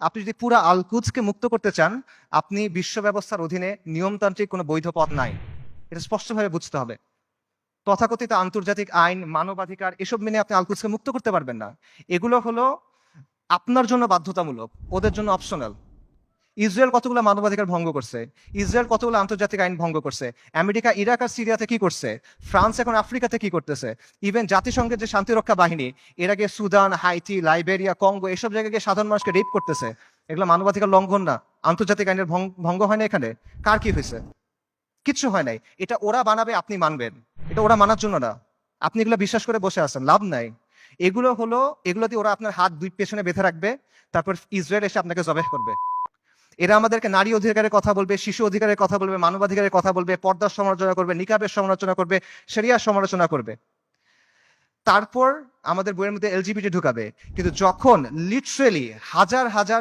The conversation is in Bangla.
আপনি যদি পুরা আল কুদসকে মুক্ত করতে চান, আপনি বিশ্ব ব্যবস্থার অধীনে নিয়মতান্ত্রিক কোনো বৈধ পথ নাই। এটা স্পষ্টভাবে বুঝতে হবে। তথাকথিত আন্তর্জাতিক আইন, মানবাধিকার এসব মেনে আপনি আল কুদসকে মুক্ত করতে পারবেন না। এগুলো হলো আপনার জন্য বাধ্যতামূলক, ওদের জন্য অপশনাল। ইসরায়েল কতগুলো মানবাধিকার ভঙ্গ করছে, ইসরায়েল কতগুলো আন্তর্জাতিক আইন ভঙ্গ করছে, আমেরিকা ইরাক আর সিরিয়াতে কি করছে, ফ্রান্স এখন আফ্রিকাতে কি করতেছে, ইভেন জাতিসংঘের যে শান্তিরক্ষা বাহিনী এরা গিয়ে সুদান, হাইতি, লাইবেরিয়া, কঙ্গো এসব জায়গায় গিয়ে সাধারণ মানুষকে রেপ করতেছে। এগুলো মানবাধিকার লঙ্ঘন না? আন্তর্জাতিক আইনের ভঙ্গ হয় না এখানে? কার কি হয়েছে? কিচ্ছু হয় নাই। এটা ওরা বানাবে, আপনি মানবেন। এটা ওরা মানার জন্য না। আপনি এগুলো বিশ্বাস করে বসে আছেন, লাভ নাই। এগুলো দিয়ে ওরা আপনার হাত দুই পেছনে বেঁধে রাখবে, তারপর ইসরায়েল এসে আপনাকে জবেহ করবে। এরা আমাদেরকে নারী অধিকারের কথা বলবে, শিশু অধিকারের কথা বলবে, মানবাধিকারের কথা বলবে, পর্দার সমালোচনা করবে, নিকাবের সমালোচনা করবে, শরিয়ার সমালোচনা করবে। তারপর আমাদের বইয়ের মধ্যে এলজিবিটি ঢুকাবে। কিন্তু যখন লিটারেলি হাজার হাজার